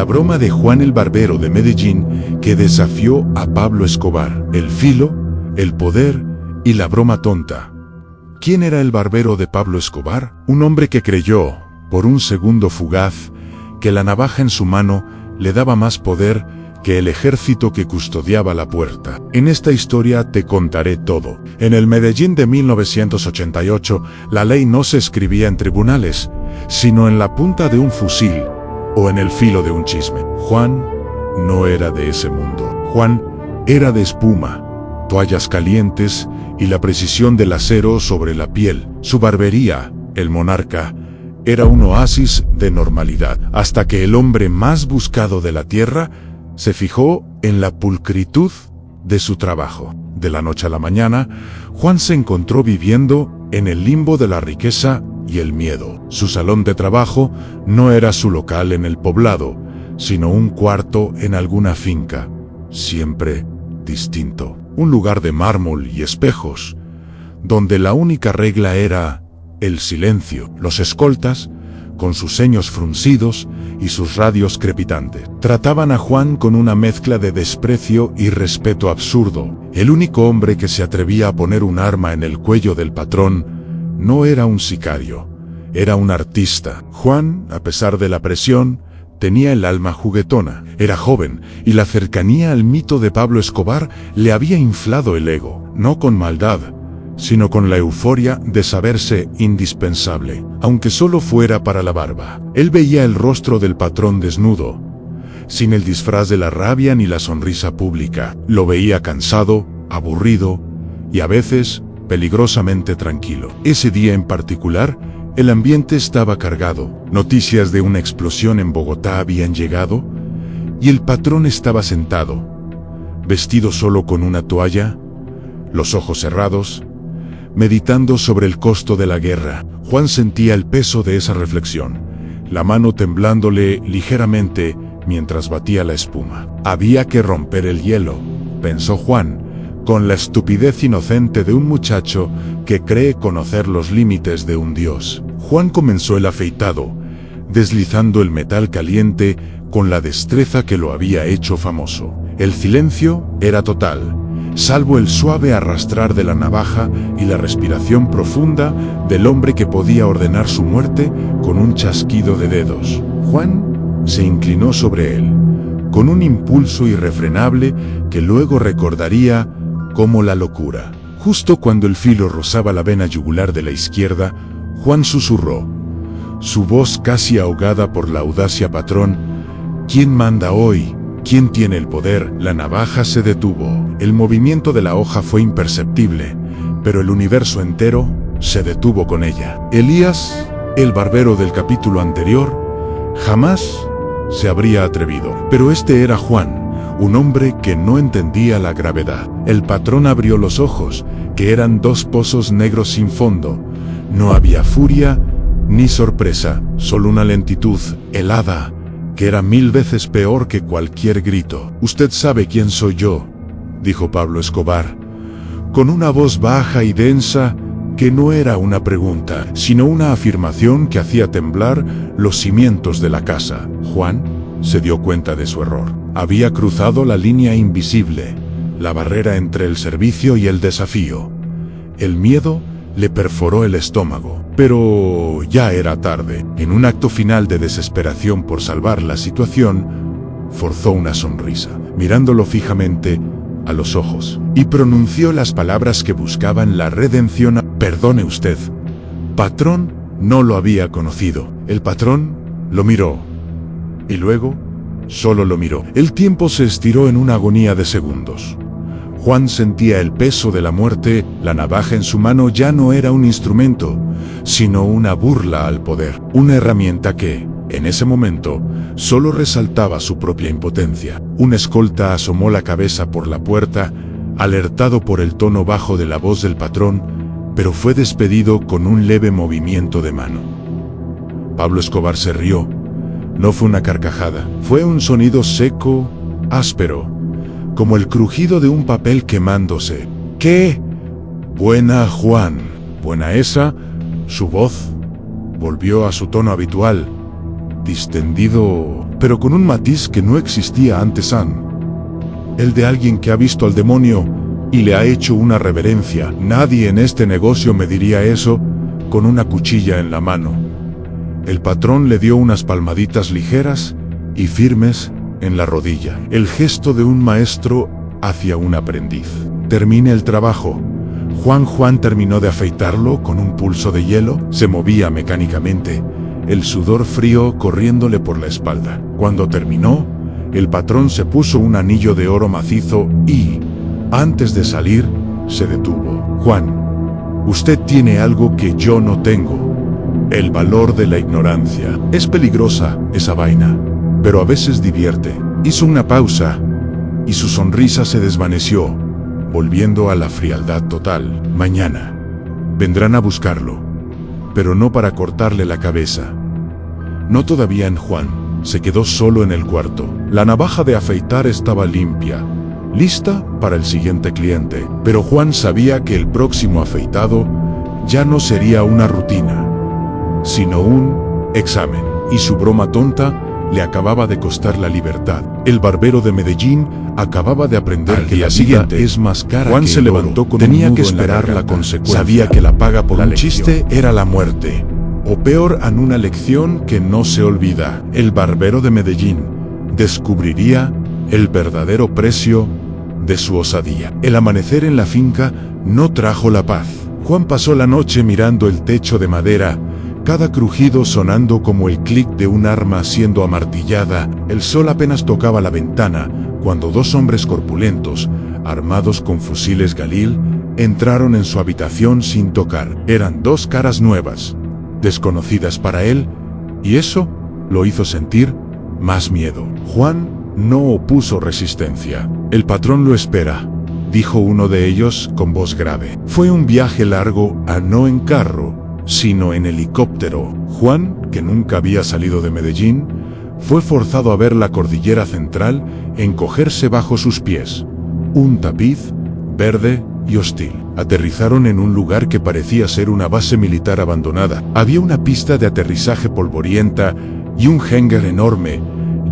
broma de Juan el Barbero de Medellín que desafió a Pablo Escobar. El filo, el poder y la broma tonta. ¿Quién era el barbero de Pablo Escobar? Un hombre que creyó, por un segundo fugaz, que la navaja en su mano le daba más poder que el ejército que custodiaba la puerta. En esta historia te contaré todo. En el Medellín de 1988, la ley no se escribía en tribunales, sino en la punta de un fusil o en el filo de un chisme. Juan no era de ese mundo. Juan era de espuma, toallas calientes y la precisión del acero sobre la piel. Su barbería, el Monarca, era un oasis de normalidad, hasta que el hombre más buscado de la tierra se fijó en la pulcritud de su trabajo. De la noche a la mañana, Juan se encontró viviendo en el limbo de la riqueza y el miedo. Su salón de trabajo no era su local en el poblado, sino un cuarto en alguna finca, siempre distinto. Un lugar de mármol y espejos, donde la única regla era el silencio. Los escoltas, con sus ceños fruncidos y sus radios crepitantes, trataban a Juan con una mezcla de desprecio y respeto absurdo. El único hombre que se atrevía a poner un arma en el cuello del patrón no era un sicario, era un artista. Juan, a pesar de la presión, tenía el alma juguetona. Era joven, y la cercanía al mito de Pablo Escobar le había inflado el ego, no con maldad, sino con la euforia de saberse indispensable, aunque solo fuera para la barba. Él veía el rostro del patrón desnudo, sin el disfraz de la rabia ni la sonrisa pública. Lo veía cansado, aburrido y a veces peligrosamente tranquilo. Ese día en particular, el ambiente estaba cargado. Noticias de una explosión en Bogotá habían llegado y el patrón estaba sentado, vestido solo con una toalla, los ojos cerrados, meditando sobre el costo de la guerra. Juan sentía el peso de esa reflexión, la mano temblándole ligeramente mientras batía la espuma. Había que romper el hielo, pensó Juan, con la estupidez inocente de un muchacho que cree conocer los límites de un dios. Juan comenzó el afeitado, deslizando el metal caliente con la destreza que lo había hecho famoso. El silencio era total, salvo el suave arrastrar de la navaja y la respiración profunda del hombre que podía ordenar su muerte con un chasquido de dedos. Juan se inclinó sobre él, con un impulso irrefrenable que luego recordaría como la locura. Justo cuando el filo rozaba la vena yugular de la izquierda, Juan susurró, su voz casi ahogada por la audacia: patrón, ¿quién manda hoy? ¿Quién tiene el poder? La navaja se detuvo. El movimiento de la hoja fue imperceptible, pero el universo entero se detuvo con ella. Elías, el barbero del capítulo anterior, jamás se habría atrevido. Pero este era Juan, un hombre que no entendía la gravedad. El patrón abrió los ojos, que eran dos pozos negros sin fondo. No había furia ni sorpresa, solo una lentitud helada, que era 1000 veces peor que cualquier grito. Usted sabe quién soy yo, dijo Pablo Escobar, con una voz baja y densa que no era una pregunta, sino una afirmación que hacía temblar los cimientos de la casa. Juan se dio cuenta de su error. Había cruzado la línea invisible, la barrera entre el servicio y el desafío. El miedo le perforó el estómago, pero ya era tarde. En un acto final de desesperación por salvar la situación, forzó una sonrisa, mirándolo fijamente a los ojos, y pronunció las palabras que buscaban la redención. Perdone usted, patrón. No lo había conocido. El patrón lo miró, y luego solo lo miró. El tiempo se estiró en una agonía de segundos. Juan sentía el peso de la muerte. La navaja en su mano ya no era un instrumento, sino una burla al poder, una herramienta que, en ese momento, solo resaltaba su propia impotencia. Un escolta asomó la cabeza por la puerta, alertado por el tono bajo de la voz del patrón, pero fue despedido con un leve movimiento de mano. Pablo Escobar se rió. No fue una carcajada, fue un sonido seco, áspero, como el crujido de un papel quemándose. ¡Qué buena, Juan! Buena esa. Su voz volvió a su tono habitual, distendido pero con un matiz que no existía antes el de alguien que ha visto al demonio y le ha hecho una reverencia. Nadie en este negocio me diría eso con una cuchilla en la mano. El patrón le dio unas palmaditas ligeras y firmes en la rodilla, el gesto de un maestro hacia un aprendiz. Termine el trabajo. Juan terminó de afeitarlo con un pulso de hielo, se movía mecánicamente, el sudor frío corriéndole por la espalda. Cuando terminó, el patrón se puso un anillo de oro macizo y, antes de salir, se detuvo. Juan, usted tiene algo que yo no tengo. El valor de la ignorancia. Es peligrosa, esa vaina, pero a veces divierte. Hizo una pausa, y su sonrisa se desvaneció, volviendo a la frialdad total. Mañana vendrán a buscarlo, pero no para cortarle la cabeza. No todavía en Juan, se quedó solo en el cuarto. La navaja de afeitar estaba limpia, lista para el siguiente cliente, pero Juan sabía que el próximo afeitado ya no sería una rutina, sino un examen, y su broma tonta le acababa de costar la libertad. El barbero de Medellín acababa de aprender que la siguiente es más cara. Juan se levantó con tenía que esperar la consecuencia. Sabía que la paga por un chiste era la muerte, o peor, en una lección que no se olvida. El barbero de Medellín descubriría el verdadero precio de su osadía. El amanecer en la finca no trajo la paz. Juan pasó la noche mirando el techo de madera, cada crujido sonando como el clic de un arma siendo amartillada. El sol apenas tocaba la ventana cuando dos hombres corpulentos, armados con fusiles Galil, entraron en su habitación sin tocar. Eran dos caras nuevas, desconocidas para él, y eso lo hizo sentir más miedo. Juan no opuso resistencia. El patrón lo espera, dijo uno de ellos con voz grave. Fue un viaje largo, no en carro, sino en helicóptero. Juan, que nunca había salido de Medellín, fue forzado a ver la cordillera central encogerse bajo sus pies. Un tapiz verde y hostil. Aterrizaron en un lugar que parecía ser una base militar abandonada. Había una pista de aterrizaje polvorienta y un hangar enorme,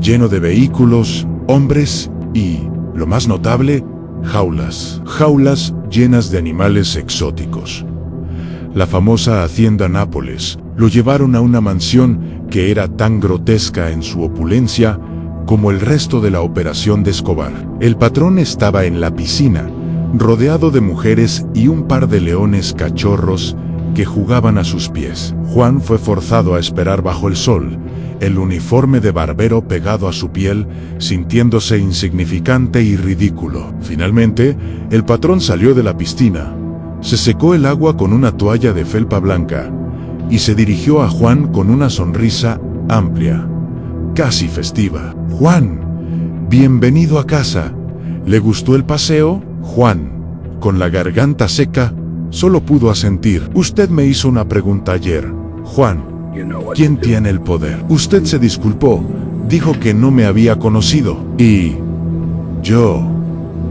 lleno de vehículos, hombres y, lo más notable, jaulas. Jaulas llenas de animales exóticos. La famosa Hacienda Nápoles. Lo llevaron a una mansión que era tan grotesca en su opulencia como el resto de la operación de Escobar. El patrón estaba en la piscina, rodeado de mujeres y un par de leones cachorros que jugaban a sus pies. Juan fue forzado a esperar bajo el sol, el uniforme de barbero pegado a su piel, sintiéndose insignificante y ridículo. Finalmente, el patrón salió de la piscina, se secó el agua con una toalla de felpa blanca y se dirigió a Juan con una sonrisa amplia, casi festiva. «Juan, bienvenido a casa. ¿Le gustó el paseo?» Juan, con la garganta seca, solo pudo asentir. «Usted me hizo una pregunta ayer, Juan. ¿Quién tiene el poder?» Usted se disculpó, dijo que no me había conocido. Y yo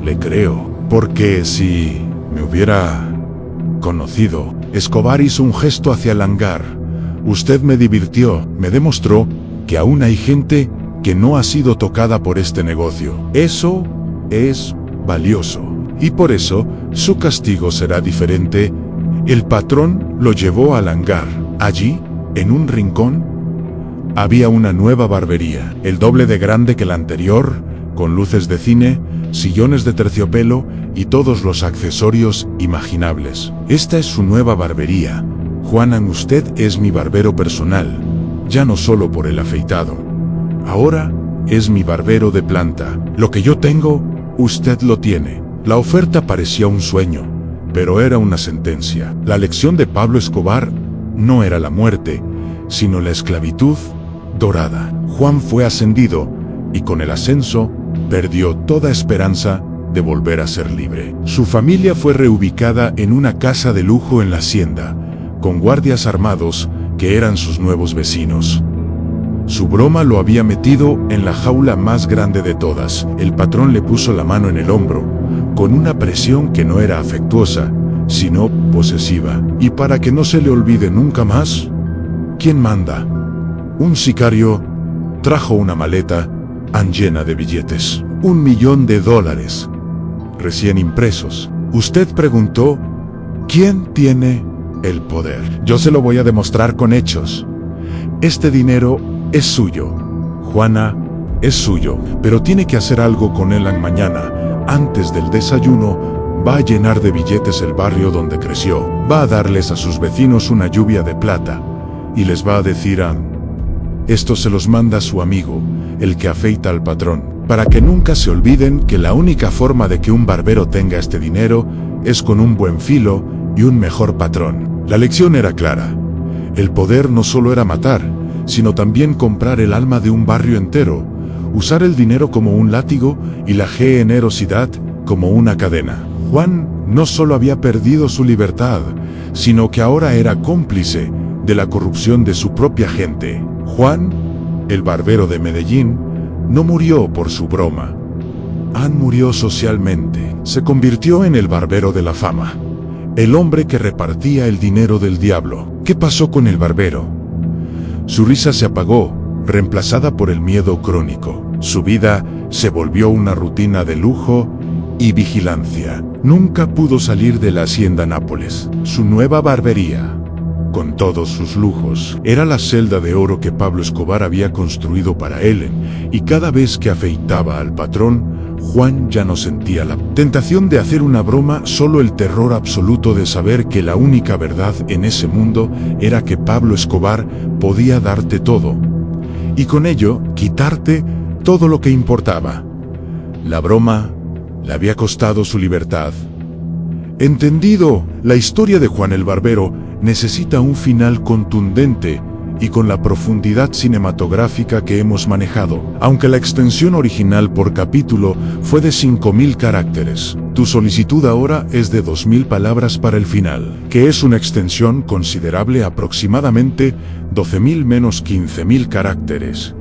le creo, porque si me hubiera conocido. Escobar hizo un gesto hacia el hangar. Usted me divirtió, me demostró que aún hay gente que no ha sido tocada por este negocio. Eso es valioso. Y por eso, su castigo será diferente. El patrón lo llevó al hangar. Allí, en un rincón, había una nueva barbería, el doble de grande que la anterior, con luces de cine, sillones de terciopelo y todos los accesorios imaginables. Esta es su nueva barbería. Juanan, usted es mi barbero personal, ya no solo por el afeitado. Ahora es mi barbero de planta. Lo que yo tengo, usted lo tiene. La oferta parecía un sueño, pero era una sentencia. La lección de Pablo Escobar no era la muerte, sino la esclavitud dorada. Juan fue ascendido, y con el ascenso, perdió toda esperanza de volver a ser libre. Su familia fue reubicada en una casa de lujo en la hacienda, con guardias armados que eran sus nuevos vecinos. Su broma lo había metido en la jaula más grande de todas. El patrón le puso la mano en el hombro, con una presión que no era afectuosa, sino posesiva. Y para que no se le olvide nunca más, ¿quién manda? Un sicario trajo una maleta llena de billetes. $1 millón, recién impresos. Usted preguntó, ¿quién tiene el poder? Yo se lo voy a demostrar con hechos. Este dinero es suyo. Juana, es suyo, pero tiene que hacer algo con él mañana. Antes del desayuno, va a llenar de billetes el barrio donde creció. Va a darles a sus vecinos una lluvia de plata. Y les va a decir esto se los manda su amigo, el que afeita al patrón, para que nunca se olviden que la única forma de que un barbero tenga este dinero es con un buen filo y un mejor patrón. La lección era clara. El poder no solo era matar, sino también comprar el alma de un barrio entero, usar el dinero como un látigo y la generosidad como una cadena. Juan no solo había perdido su libertad, sino que ahora era cómplice de la corrupción de su propia gente. Juan, el barbero de Medellín, no murió por su broma. Murió socialmente. Se convirtió en el barbero de la fama, el hombre que repartía el dinero del diablo. ¿Qué pasó con el barbero? Su risa se apagó, reemplazada por el miedo crónico. Su vida se volvió una rutina de lujo y vigilancia. Nunca pudo salir de la hacienda Nápoles. Su nueva barbería, con todos sus lujos, era la celda de oro que Pablo Escobar había construido para él, y cada vez que afeitaba al patrón, Juan ya no sentía la tentación de hacer una broma, solo el terror absoluto de saber que la única verdad en ese mundo era que Pablo Escobar podía darte todo, y con ello quitarte todo lo que importaba. La broma le había costado su libertad. Entendido, la historia de Juan el Barbero necesita un final contundente y con la profundidad cinematográfica que hemos manejado, aunque la extensión original por capítulo fue de 5.000 caracteres. Tu solicitud ahora es de 2.000 palabras para el final, que es una extensión considerable, aproximadamente 12.000 menos 15.000 caracteres,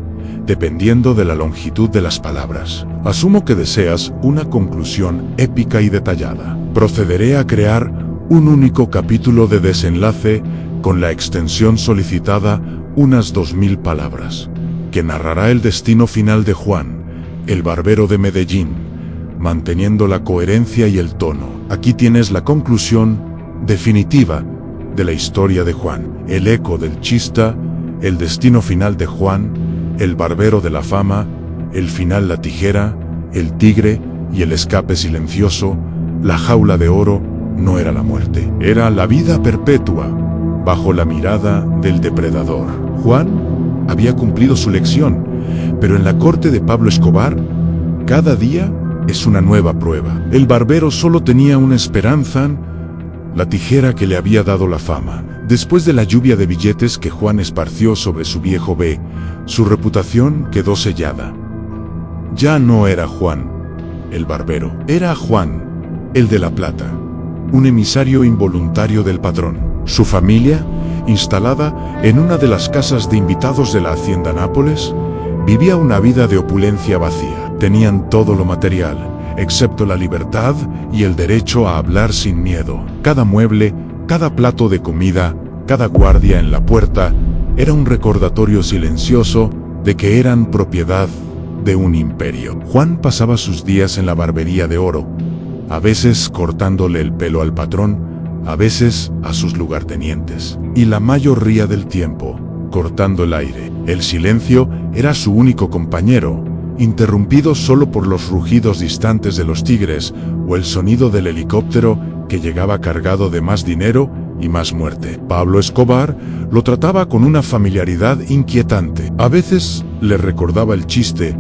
dependiendo de la longitud de las palabras. Asumo que deseas una conclusión épica y detallada. Procederé a crear un único capítulo de desenlace con la extensión solicitada, unas 2.000 palabras, que narrará el destino final de Juan, el barbero de Medellín, manteniendo la coherencia y el tono. Aquí tienes la conclusión definitiva de la historia de Juan, el eco del chista, el destino final de Juan, el barbero de la fama, el final la tijera, el tigre y el escape silencioso. La jaula de oro no era la muerte, era la vida perpetua, bajo la mirada del depredador. Juan había cumplido su lección, pero en la corte de Pablo Escobar, cada día es una nueva prueba. El barbero solo tenía una esperanza, la tijera que le había dado la fama. Después de la lluvia de billetes que Juan esparció sobre su viejo B, su reputación quedó sellada. Ya no era Juan, el barbero, era Juan, el de la plata, un emisario involuntario del patrón. Su familia, instalada en una de las casas de invitados de la hacienda Nápoles, vivía una vida de opulencia vacía. Tenían todo lo material, excepto la libertad y el derecho a hablar sin miedo. Cada mueble, cada plato de comida, cada guardia en la puerta, era un recordatorio silencioso de que eran propiedad de un imperio. Juan pasaba sus días en la barbería de oro, a veces cortándole el pelo al patrón, a veces a sus lugartenientes, y la mayoría del tiempo, cortando el aire. El silencio era su único compañero, interrumpido solo por los rugidos distantes de los tigres o el sonido del helicóptero que llegaba cargado de más dinero y más muerte. Pablo Escobar lo trataba con una familiaridad inquietante. A veces le recordaba el chiste,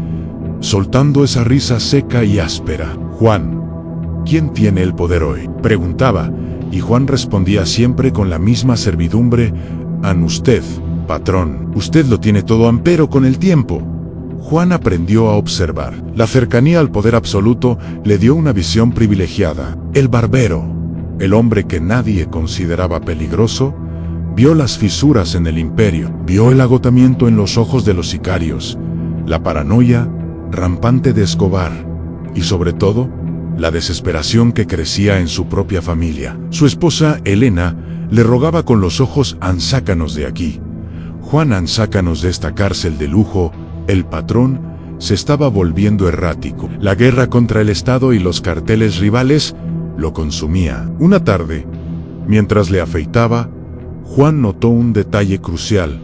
soltando esa risa seca y áspera. Juan, ¿quién tiene el poder hoy?, preguntaba, y Juan respondía siempre con la misma servidumbre: usted, patrón. Usted lo tiene todo, pero con el tiempo, Juan aprendió a observar. La cercanía al poder absoluto le dio una visión privilegiada. El barbero, el hombre que nadie consideraba peligroso, vio las fisuras en el imperio, vio el agotamiento en los ojos de los sicarios, la paranoia rampante de Escobar, y sobre todo, la desesperación que crecía en su propia familia. Su esposa, Elena, le rogaba con los ojos: sácanos de aquí. Juan, sácanos de esta cárcel de lujo El patrón se estaba volviendo errático. La guerra contra el Estado y los carteles rivales lo consumía. Una tarde, mientras le afeitaba, Juan notó un detalle crucial.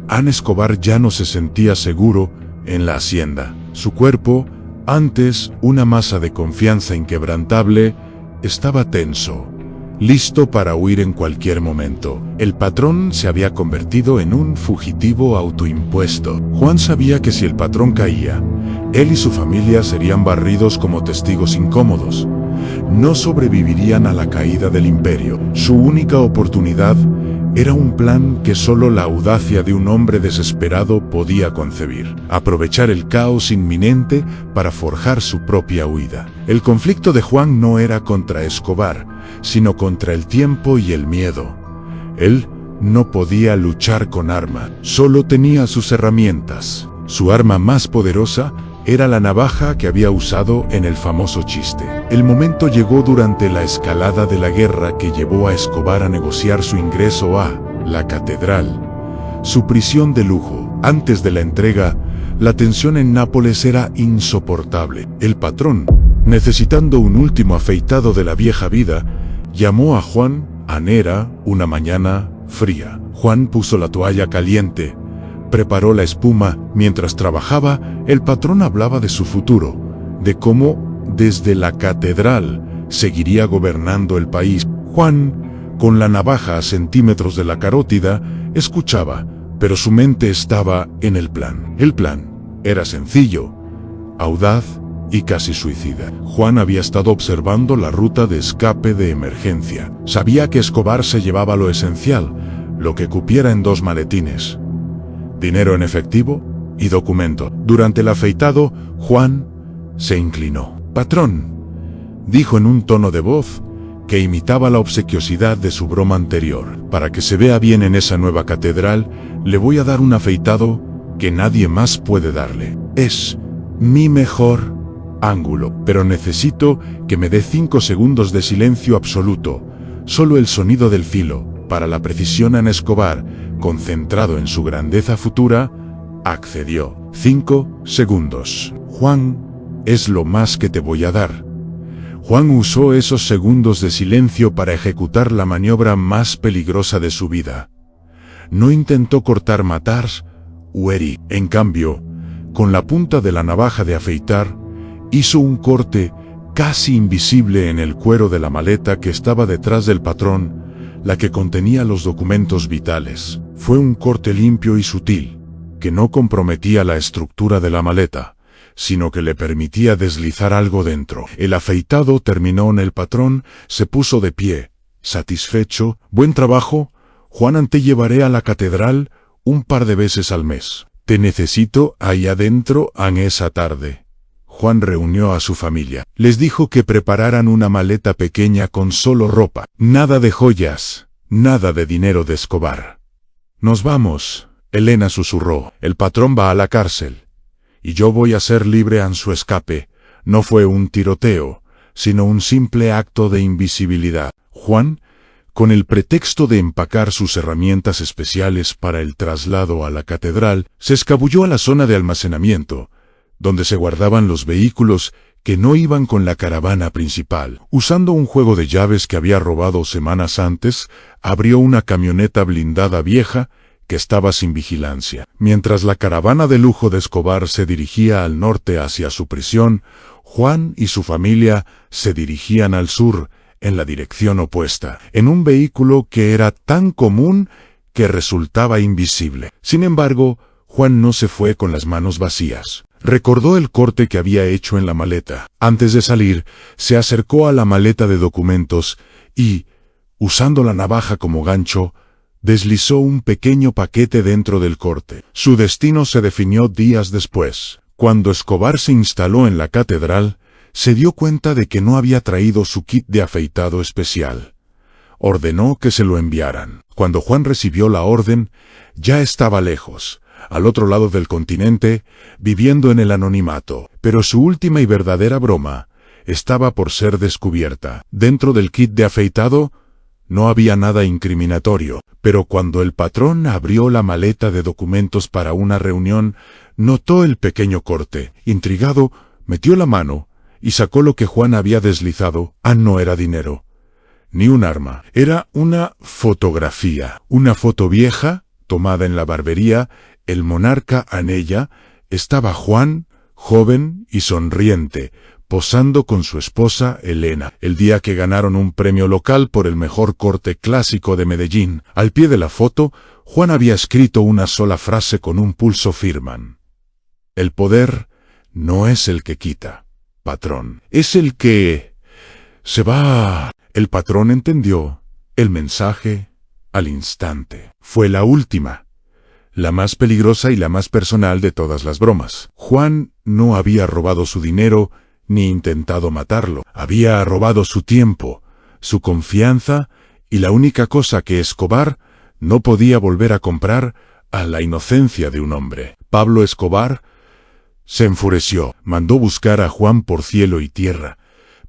Ana Escobar ya no se sentía seguro en la hacienda. Su cuerpo, antes una masa de confianza inquebrantable, estaba tenso, listo para huir en cualquier momento. El patrón se había convertido en un fugitivo autoimpuesto. Juan sabía que si el patrón caía, él y su familia serían barridos como testigos incómodos. No sobrevivirían a la caída del imperio. Su única oportunidad era un plan que solo la audacia de un hombre desesperado podía concebir: aprovechar el caos inminente para forjar su propia huida. El conflicto de Juan no era contra Escobar, sino contra el tiempo y el miedo. Él no podía luchar con arma, solo tenía sus herramientas. Su arma más poderosa era la navaja que había usado en el famoso chiste. El momento llegó durante la escalada de la guerra que llevó a Escobar a negociar su ingreso a la catedral, su prisión de lujo. Antes de la entrega, la tensión en Nápoles era insoportable. El patrón, necesitando un último afeitado de la vieja vida, llamó a Juan a Nera una mañana fría. Juan puso la toalla caliente, preparó la espuma. Mientras trabajaba, el patrón hablaba de su futuro, de cómo, desde la catedral, seguiría gobernando el país. Juan, con la navaja a centímetros de la carótida, escuchaba, pero su mente estaba en el plan. El plan era sencillo, audaz y casi suicida. Juan había estado observando la ruta de escape de emergencia. Sabía que Escobar se llevaba lo esencial, lo que cupiera en 2 maletines: dinero en efectivo y documento. Durante el afeitado, Juan se inclinó. «Patrón», dijo en un tono de voz que imitaba la obsequiosidad de su broma anterior, «para que se vea bien en esa nueva catedral, le voy a dar un afeitado que nadie más puede darle. Es mi mejor ángulo, pero necesito que me dé 5 segundos de silencio absoluto, solo el sonido del filo, para la precisión». Ana Escobar, concentrado en su grandeza futura, accedió. 5 segundos. «Juan, es lo más que te voy a dar». Juan usó esos segundos de silencio para ejecutar la maniobra más peligrosa de su vida. No intentó cortar, matar o herir. En cambio, con la punta de la navaja de afeitar, hizo un corte casi invisible en el cuero de la maleta que estaba detrás del patrón, la que contenía los documentos vitales. Fue un corte limpio y sutil, que no comprometía la estructura de la maleta, sino que le permitía deslizar algo dentro. El afeitado terminó en el patrón, se puso de pie, satisfecho. «Buen trabajo, Juan. Te llevaré a la catedral un par de veces al mes. Te necesito ahí adentro en esa tarde». Juan reunió a su familia. Les dijo que prepararan una maleta pequeña con solo ropa. Nada de joyas, nada de dinero de Escobar. «Nos vamos», Elena susurró. «El patrón va a la cárcel y yo voy a ser libre en su escape». No fue un tiroteo, sino un simple acto de invisibilidad. Juan, con el pretexto de empacar sus herramientas especiales para el traslado a la catedral, se escabulló a la zona de almacenamiento, donde se guardaban los vehículos que no iban con la caravana principal. Usando un juego de llaves que había robado semanas antes, abrió una camioneta blindada vieja que estaba sin vigilancia. Mientras la caravana de lujo de Escobar se dirigía al norte hacia su prisión, Juan y su familia se dirigían al sur, en la dirección opuesta, en un vehículo que era tan común que resultaba invisible. Sin embargo, Juan no se fue con las manos vacías. Recordó el corte que había hecho en la maleta. Antes de salir, se acercó a la maleta de documentos y, usando la navaja como gancho, deslizó un pequeño paquete dentro del corte. Su destino se definió días después. Cuando Escobar se instaló en la catedral, se dio cuenta de que no había traído su kit de afeitado especial. Ordenó que se lo enviaran. Cuando Juan recibió la orden, ya estaba lejos, al otro lado del continente, viviendo en el anonimato. Pero su última y verdadera broma estaba por ser descubierta. Dentro del kit de afeitado No había nada incriminatorio, pero cuando el patrón abrió la maleta de documentos para una reunión, notó el pequeño corte. Intrigado, metió la mano y sacó lo que Juan había deslizado. No era dinero, ni un arma. Era una fotografía. Una foto vieja, tomada en la barbería. El monarca en ella estaba Juan, joven y sonriente, posando con su esposa Elena, el día que ganaron un premio local por el mejor corte clásico de Medellín. Al pie de la foto, Juan había escrito una sola frase con un pulso firme: el poder no es el que quita, patrón, es el que se va. El patrón entendió el mensaje al instante. Fue la última, la más peligrosa y la más personal de todas las bromas. Juan no había robado su dinero ni intentado matarlo. Había robado su tiempo, su confianza y la única cosa que Escobar no podía volver a comprar: a la inocencia de un hombre. Pablo Escobar se enfureció. Mandó buscar a Juan por cielo y tierra,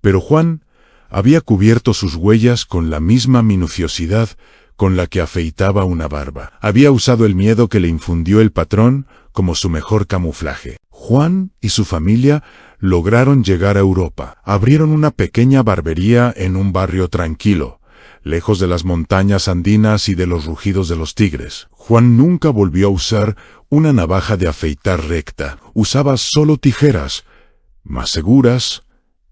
pero Juan había cubierto sus huellas con la misma minuciosidad con la que afeitaba una barba. Había usado el miedo que le infundió el patrón como su mejor camuflaje. Juan y su familia lograron llegar a Europa. Abrieron una pequeña barbería en un barrio tranquilo, lejos de las montañas andinas y de los rugidos de los tigres. Juan nunca volvió a usar una navaja de afeitar recta. Usaba solo tijeras, más seguras,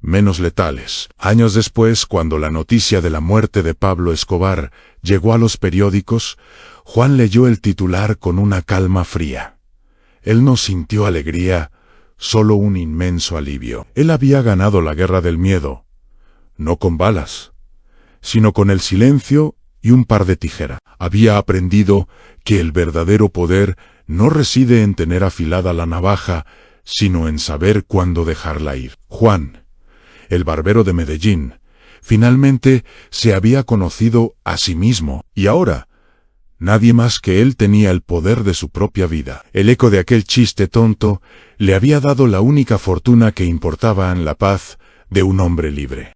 menos letales. Años después, cuando la noticia de la muerte de Pablo Escobar llegó a los periódicos, Juan leyó el titular con una calma fría. Él no sintió alegría, solo un inmenso alivio. Él había ganado la guerra del miedo, no con balas, sino con el silencio y un par de tijeras. Había aprendido que el verdadero poder no reside en tener afilada la navaja, sino en saber cuándo dejarla ir. Juan, el barbero de Medellín, finalmente se había conocido a sí mismo, y ahora nadie más que él tenía el poder de su propia vida. El eco de aquel chiste tonto le había dado la única fortuna que importaba en la paz de un hombre libre.